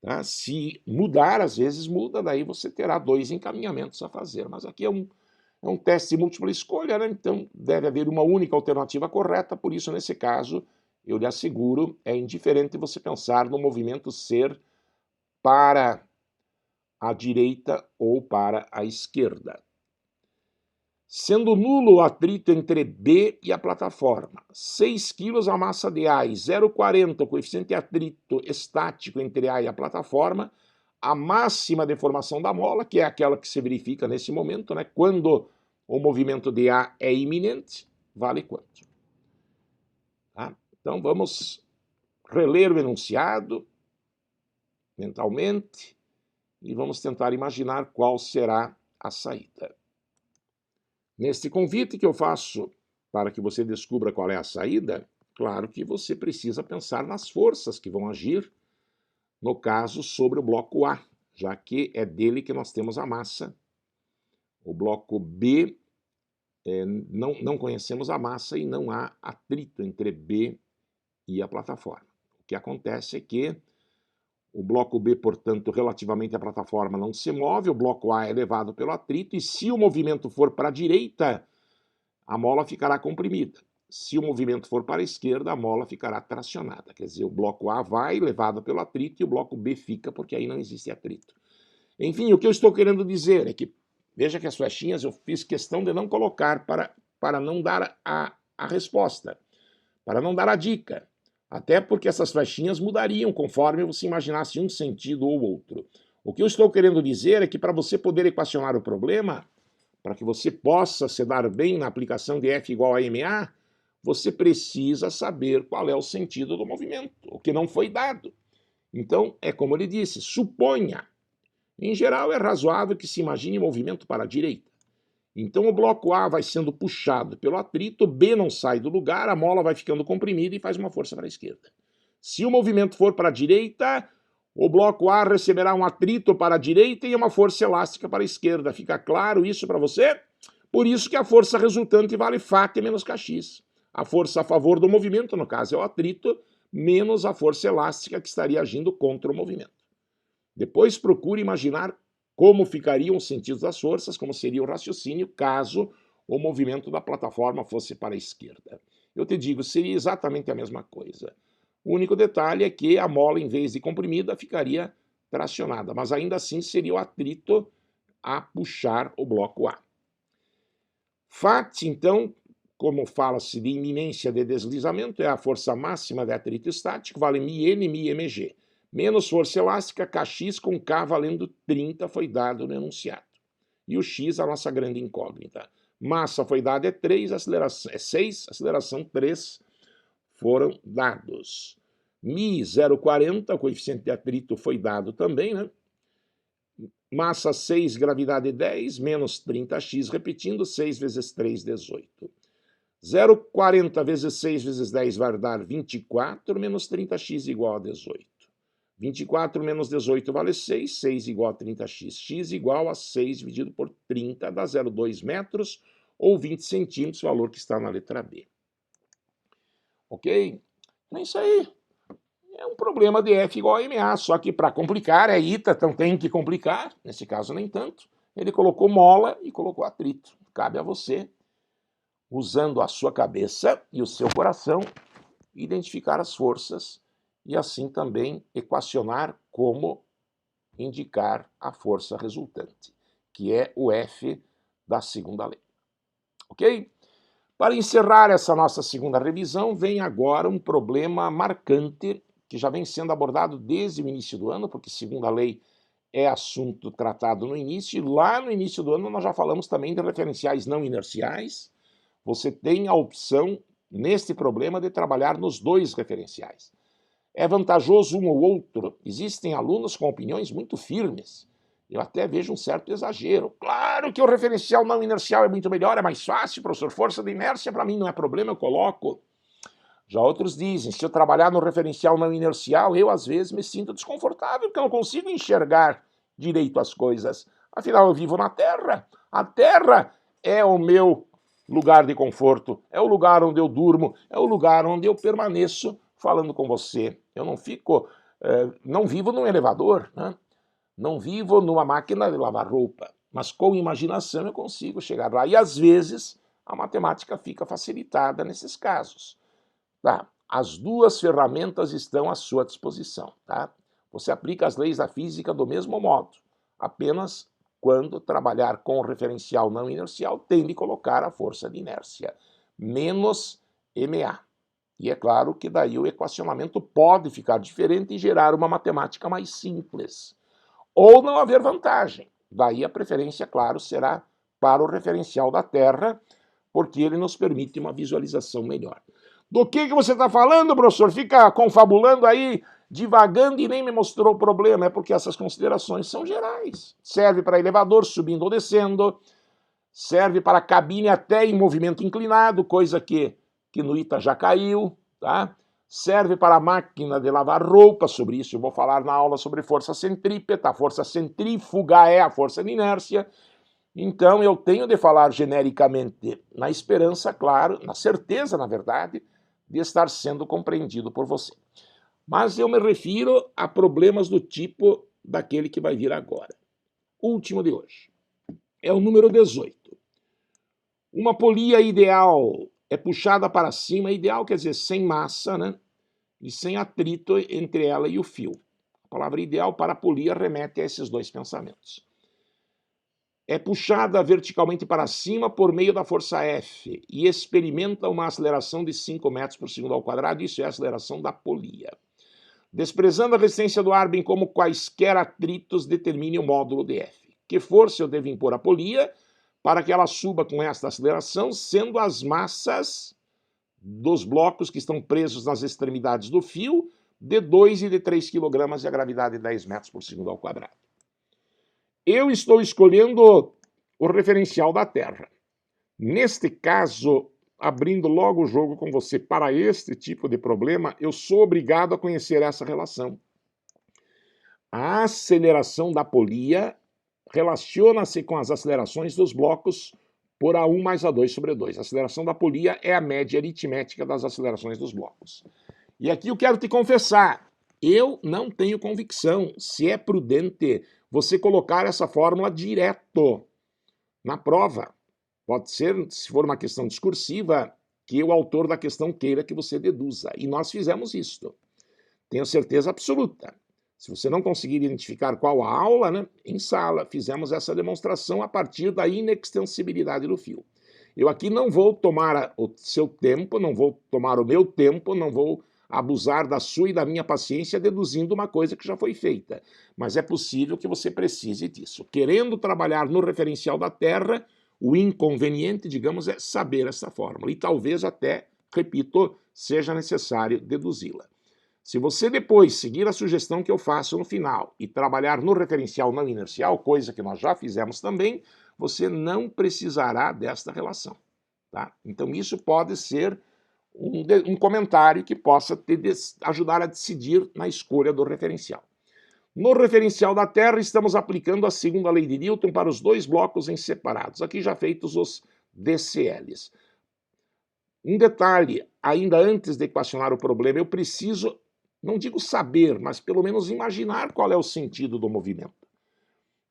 Tá? Se mudar, às vezes muda, daí você terá dois encaminhamentos a fazer. Mas aqui é um teste de múltipla escolha, né? Então deve haver uma única alternativa correta, por isso, nesse caso, eu lhe asseguro, é indiferente você pensar no movimento ser para a direita ou para a esquerda. Sendo nulo o atrito entre B e a plataforma, 6 kg a massa de A e 0,40 o coeficiente de atrito estático entre A e a plataforma, a máxima deformação da mola, que é aquela que se verifica nesse momento, né, quando o movimento de A é iminente, vale quanto? Tá? Então vamos reler o enunciado mentalmente e vamos tentar imaginar qual será a saída. Neste convite que eu faço para que você descubra qual é a saída, claro que você precisa pensar nas forças que vão agir, no caso, sobre o bloco A, já que é dele que nós temos a massa. O bloco B, não conhecemos a massa e não há atrito entre B e a plataforma. que acontece é que o bloco B, portanto, relativamente à plataforma não se move, o bloco A é levado pelo atrito, e se o movimento for para a direita, a mola ficará comprimida. Se o movimento for para a esquerda, a mola ficará tracionada. Quer dizer, o bloco A vai levado pelo atrito e o bloco B fica, porque aí não existe atrito. Enfim, o que eu estou querendo dizer é que, veja que as flechinhas eu fiz questão de não colocar para não dar a resposta, para não dar a dica. Até porque essas flechinhas mudariam conforme você imaginasse um sentido ou outro. O que eu estou querendo dizer é que para você poder equacionar o problema, para que você possa se dar bem na aplicação de F igual a MA, você precisa saber qual é o sentido do movimento, o que não foi dado. Então, é como ele disse, suponha. Em geral, é razoável que se imagine movimento para a direita. Então, o bloco A vai sendo puxado pelo atrito, B não sai do lugar, a mola vai ficando comprimida e faz uma força para a esquerda. Se o movimento for para a direita, o bloco A receberá um atrito para a direita e uma força elástica para a esquerda. Fica claro isso para você? Por isso que a força resultante vale Φ menos Kx. A força a favor do movimento, no caso, é o atrito, menos a força elástica que estaria agindo contra o movimento. Depois procure imaginar como ficariam os sentidos das forças, como seria o raciocínio caso o movimento da plataforma fosse para a esquerda. Eu te digo, seria exatamente a mesma coisa. O único detalhe é que a mola, em vez de comprimida, ficaria tracionada, mas ainda assim seria o atrito a puxar o bloco A. Φ, então, como fala-se de iminência de deslizamento, é a força máxima de atrito estático, vale μn, μmg. Menos força elástica, Kx com K valendo 30 foi dado no enunciado. E o X, a nossa grande incógnita. Massa foi dada é 3, aceleração é 6, aceleração 3 foram dados. Mi 0,40, o coeficiente de atrito foi dado também, né? Massa 6, gravidade 10, menos 30x, repetindo, 6 vezes 3, 18. 0,40 vezes 6 vezes 10 vai dar 24, menos 30x igual a 18. 24 menos 18 vale 6, 6 igual a 30x. X igual a 6 dividido por 30, dá 0,2 metros ou 20 centímetros, valor que está na letra B. Ok? É isso aí. É um problema de F igual a MA, só que para complicar é ITA, então tem que complicar, nesse caso nem tanto. Ele colocou mola e colocou atrito. Cabe a você, usando a sua cabeça e o seu coração, identificar as forças e assim também equacionar como indicar a força resultante, que é o F da segunda lei. Ok? Para encerrar essa nossa segunda revisão, vem agora um problema marcante que já vem sendo abordado desde o início do ano, porque segunda lei é assunto tratado no início, e lá no início do ano nós já falamos também de referenciais não inerciais. Você tem a opção, neste problema, de trabalhar nos dois referenciais. É vantajoso um ou outro. Existem alunos com opiniões muito firmes. Eu até vejo um certo exagero. Claro que o referencial não inercial é muito melhor, é mais fácil, professor. Força de inércia para mim não é problema, eu coloco. Já outros dizem, se eu trabalhar no referencial não inercial, eu às vezes me sinto desconfortável, porque eu não consigo enxergar direito as coisas. Afinal, eu vivo na Terra. A Terra é o meu lugar de conforto, é o lugar onde eu durmo, é o lugar onde eu permaneço falando com você. Eu não fico, não vivo num elevador, né? Não vivo numa máquina de lavar roupa, mas com imaginação eu consigo chegar lá. E às vezes a matemática fica facilitada nesses casos. Tá? As duas ferramentas estão à sua disposição. Tá? Você aplica as leis da física do mesmo modo, apenas quando trabalhar com o referencial não inercial, tem de colocar a força de inércia, menos MA. E é claro que daí o equacionamento pode ficar diferente e gerar uma matemática mais simples. Ou não haver vantagem. Daí a preferência, claro, será para o referencial da Terra, porque ele nos permite uma visualização melhor. Do que você está falando, professor? Fica confabulando aí, divagando e nem me mostrou o problema. É porque essas considerações são gerais. Serve para elevador subindo ou descendo, serve para cabine até em movimento inclinado, coisa que no ITA já caiu, tá? Serve para a máquina de lavar roupa, sobre isso eu vou falar na aula sobre força centrípeta, a força centrífuga é a força de inércia. Então eu tenho de falar genericamente na esperança, claro, na certeza, na verdade, de estar sendo compreendido por você. Mas eu me refiro a problemas do tipo daquele que vai vir agora. Último de hoje. É o número 18. Uma polia ideal é puxada para cima, ideal quer dizer sem massa, né? E sem atrito entre ela e o fio. A palavra ideal para polia remete a esses dois pensamentos. É puxada verticalmente para cima por meio da força F e experimenta uma aceleração de 5 metros por segundo ao quadrado, isso é a aceleração da polia. Desprezando a resistência do ar, bem como quaisquer atritos, determine o módulo de F. Que força eu devo impor à polia para que ela suba com esta aceleração, sendo as massas dos blocos que estão presos nas extremidades do fio de 2 e de 3 kg e a gravidade de 10 metros por segundo ao quadrado. Eu estou escolhendo o referencial da Terra. Neste caso, abrindo logo o jogo com você para este tipo de problema, eu sou obrigado a conhecer essa relação. A aceleração da polia relaciona-se com as acelerações dos blocos por A1 mais A2 sobre 2. A aceleração da polia é a média aritmética das acelerações dos blocos. E aqui eu quero te confessar, eu não tenho convicção se é prudente você colocar essa fórmula direto na prova. Pode ser, se for uma questão discursiva, que o autor da questão queira que você deduza. E nós fizemos isto. Tenho certeza absoluta. Se você não conseguir identificar qual a aula, né, em sala, fizemos essa demonstração a partir da inextensibilidade do fio. Eu aqui não vou tomar o seu tempo, não vou tomar o meu tempo, não vou abusar da sua e da minha paciência deduzindo uma coisa que já foi feita. Mas é possível que você precise disso. Querendo trabalhar no referencial da Terra, o inconveniente, digamos, é saber essa fórmula. E talvez até, repito, seja necessário deduzi-la. Se você depois seguir a sugestão que eu faço no final e trabalhar no referencial não inercial, coisa que nós já fizemos também, você não precisará desta relação. Tá? Então isso pode ser um comentário que possa te ajudar a decidir na escolha do referencial. No referencial da Terra, estamos aplicando a segunda lei de Newton para os dois blocos em separados. Aqui já feitos os DCLs. Um detalhe, ainda antes de equacionar o problema, eu preciso, não digo saber, mas pelo menos imaginar qual é o sentido do movimento.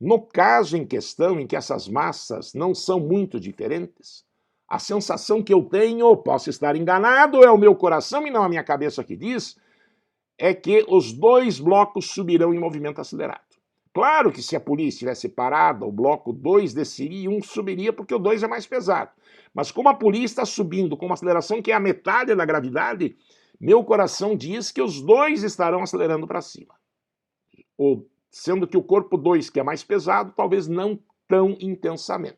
No caso em questão, em que essas massas não são muito diferentes, a sensação que eu tenho, posso estar enganado, é o meu coração e não a minha cabeça que diz, é que os dois blocos subirão em movimento acelerado. Claro que se a polia estivesse parada, o bloco 2 desceria e um subiria porque o 2 é mais pesado. Mas como a polia está subindo com uma aceleração que é a metade da gravidade, meu coração diz que os dois estarão acelerando para cima. Ou, sendo que o corpo 2, que é mais pesado, talvez não tão intensamente.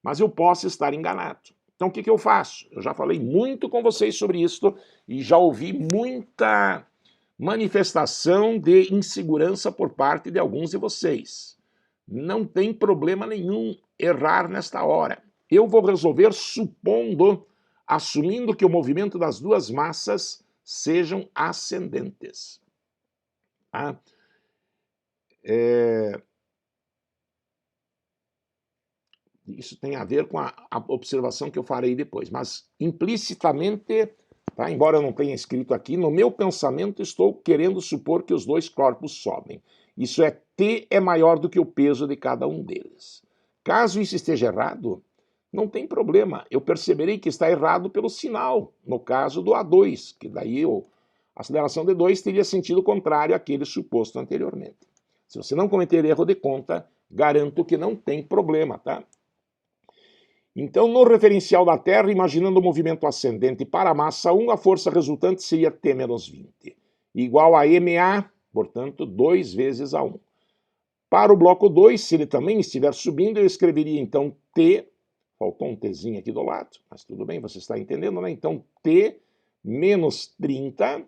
Mas eu posso estar enganado. Então o que eu faço? Eu já falei muito com vocês sobre isso e já ouvi muita manifestação de insegurança por parte de alguns de vocês. Não tem problema nenhum errar nesta hora. Eu vou resolver supondo, assumindo que o movimento das duas massas sejam ascendentes. Tá? Isso tem a ver com a observação que eu farei depois, mas implicitamente, tá, embora eu não tenha escrito aqui, no meu pensamento estou querendo supor que os dois corpos sobem. Isso é, T é maior do que o peso de cada um deles. Caso isso esteja errado, não tem problema, eu perceberei que está errado pelo sinal, no caso do A2, que daí a aceleração de 2 teria sentido contrário àquele suposto anteriormente. Se você não cometer erro de conta, garanto que não tem problema, tá? Então, no referencial da Terra, imaginando o movimento ascendente para a massa 1, a força resultante seria T menos 20, igual a MA, portanto, 2 vezes A1. Para o bloco 2, se ele também estiver subindo, eu escreveria então T, faltou um Tzinho aqui do lado, mas tudo bem, você está entendendo, né? Então, T menos 30,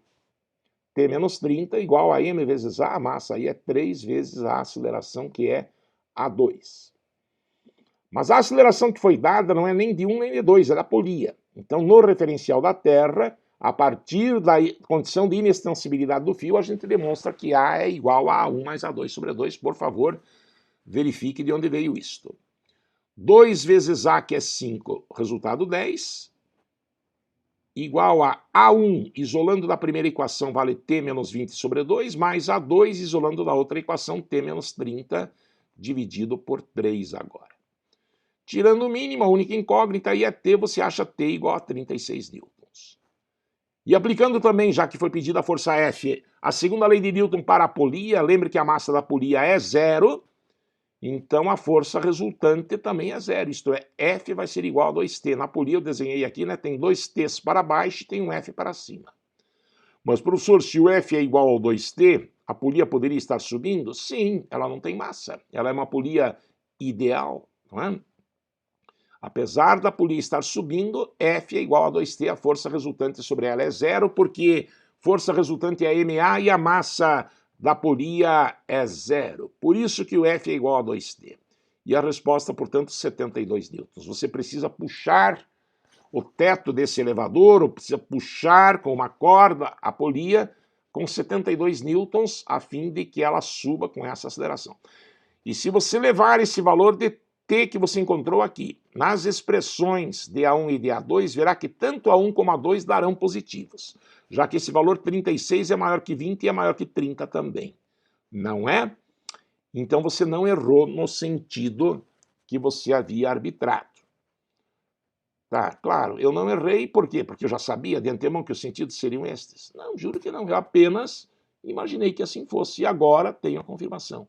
T menos 30 igual a M vezes A massa aí é 3 vezes a aceleração, que é A2. Mas a aceleração que foi dada não é nem de 1 nem de 2, é da polia. Então, no referencial da Terra, a partir da condição de inextensibilidade do fio, a gente demonstra que A é igual a A1 mais A2 sobre 2. Por favor, verifique de onde veio isto. 2 vezes A, que é 5, resultado 10. igual a A1, isolando da primeira equação, vale t menos 20 sobre 2, mais A2, isolando da outra equação, t menos 30, dividido por 3 agora. Tirando o mínimo, a única incógnita aí é t, você acha t igual a 36 newtons. E aplicando também, já que foi pedida a força F, a segunda lei de Newton para a polia, lembre que a massa da polia é zero, então a força resultante também é zero, isto é, F vai ser igual a 2T. Na polia eu desenhei aqui, né, tem 2T's para baixo e tem um F para cima. Mas, professor, se o F é igual ao 2T, a polia poderia estar subindo? Sim, ela não tem massa. Ela é uma polia ideal, não é? Apesar da polia estar subindo, F é igual a 2T, a força resultante sobre ela é zero, porque força resultante é MA e a massa da polia é zero. Por isso que o F é igual a 2T. E a resposta, portanto, 72 newtons. Você precisa puxar o teto desse elevador, ou precisa puxar com uma corda a polia com 72 newtons, a fim de que ela suba com essa aceleração. E se você levar esse valor de T que você encontrou aqui nas expressões de A1 e de A2, verá que tanto A1 como A2 darão positivos, já que esse valor 36 é maior que 20 e é maior que 30 também. Não é? Então você não errou no sentido que você havia arbitrado. Tá, claro, eu não errei, por quê? Porque eu já sabia de antemão que os sentidos seriam estes. Não, juro que não, eu apenas imaginei que assim fosse e agora tenho a confirmação.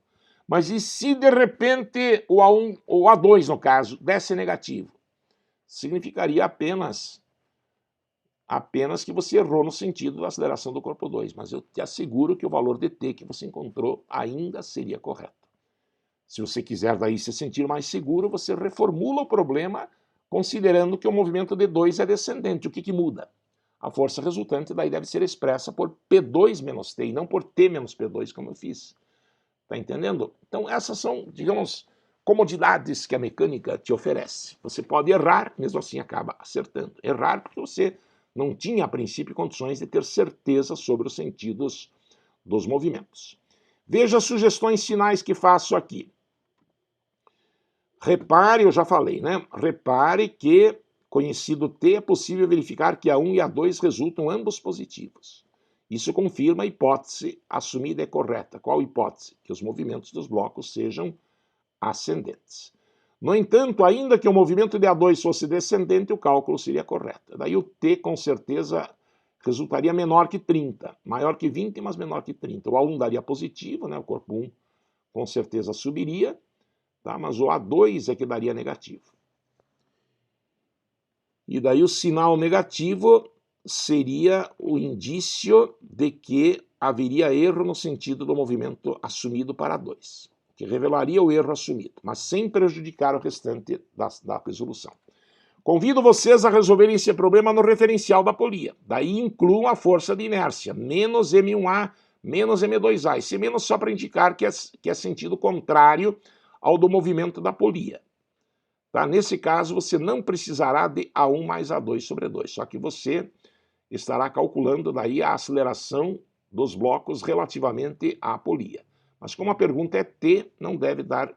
Mas e se de repente o A1, ou A2 no caso, desse negativo? Significaria apenas que você errou no sentido da aceleração do corpo 2, mas eu te asseguro que o valor de t que você encontrou ainda seria correto. Se você quiser daí se sentir mais seguro, você reformula o problema considerando que o movimento D2 é descendente. O que muda? A força resultante daí deve ser expressa por P2 menos T e não por T menos P2, como eu fiz. Tá entendendo? Então essas são, digamos, comodidades que a mecânica te oferece. Você pode errar, mesmo assim acaba acertando. Errar porque você não tinha, a princípio, condições de ter certeza sobre os sentidos dos movimentos. Veja as sugestões finais que faço aqui. Repare, eu já falei, né? Repare que, conhecido T, é possível verificar que A1 e A2 resultam ambos positivos. Isso confirma a hipótese assumida é correta. Qual hipótese? Que os movimentos dos blocos sejam ascendentes. No entanto, ainda que o movimento de A2 fosse descendente, o cálculo seria correto. Daí o T, com certeza, resultaria menor que 30. Maior que 20, mas menor que 30. O A1 daria positivo, né? O corpo 1 com certeza subiria, tá? Mas o A2 é que daria negativo. E daí o sinal negativo seria o indício de que haveria erro no sentido do movimento assumido para 2, que revelaria o erro assumido, mas sem prejudicar o restante da resolução. Convido vocês a resolverem esse problema no referencial da polia. Daí incluam a força de inércia, menos M1A, menos M2A. Esse menos só para indicar que é sentido contrário ao do movimento da polia. Tá? Nesse caso, você não precisará de A1 mais A2 sobre 2, só que você estará calculando daí a aceleração dos blocos relativamente à polia. Mas como a pergunta é T, não deve dar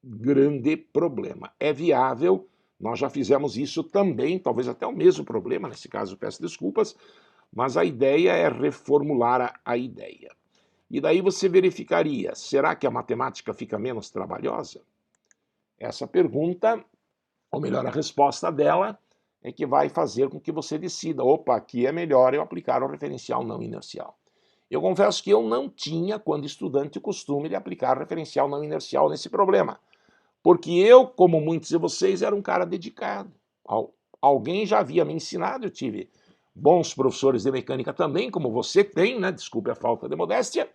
grande problema. É viável, nós já fizemos isso também, talvez até o mesmo problema, nesse caso peço desculpas, mas a ideia é reformular a ideia. E daí você verificaria, será que a matemática fica menos trabalhosa? Essa pergunta, ou melhor, a resposta dela, é que vai fazer com que você decida, opa, aqui é melhor eu aplicar o referencial não inercial. Eu confesso que eu não tinha, quando estudante, o costume de aplicar referencial não inercial nesse problema, porque eu, como muitos de vocês, era um cara dedicado. Alguém já havia me ensinado, eu tive bons professores de mecânica também, como você tem, né? Desculpe a falta de modéstia.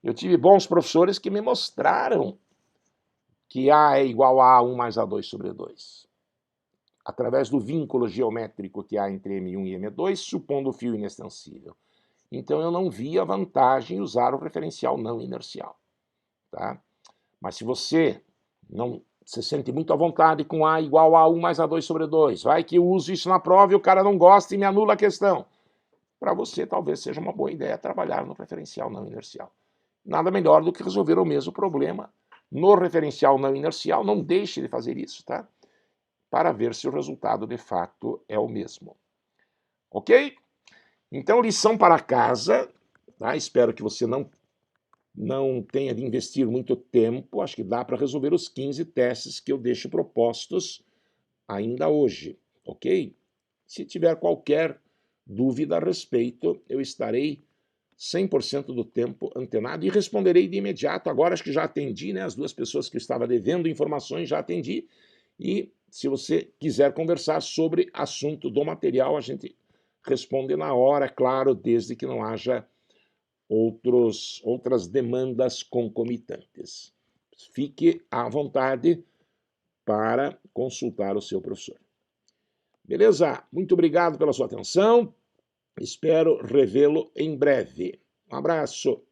Eu tive bons professores que me mostraram que A é igual a A1 mais A2 sobre 2. Através do vínculo geométrico que há entre M1 e M2, supondo o fio inextensível. Então eu não via vantagem em usar o referencial não inercial. Tá? Mas se você não se sente muito à vontade com A igual a 1 mais A2 sobre 2, vai que eu uso isso na prova e o cara não gosta e me anula a questão. Para você talvez seja uma boa ideia trabalhar no referencial não inercial. Nada melhor do que resolver o mesmo problema no referencial não inercial, não deixe de fazer isso, tá? Para ver se o resultado de fato é o mesmo. Ok? Então, lição para casa, tá? Espero que você não tenha de investir muito tempo, acho que dá para resolver os 15 testes que eu deixo propostos ainda hoje, ok? Se tiver qualquer dúvida a respeito, eu estarei 100% do tempo antenado e responderei de imediato. Agora acho que já atendi, né? As duas pessoas que eu estava devendo informações já atendi. E se você quiser conversar sobre assunto do material, a gente responde na hora, claro, desde que não haja outras demandas concomitantes. Fique à vontade para consultar o seu professor. Beleza? Muito obrigado pela sua atenção. Espero revê-lo em breve. Um abraço.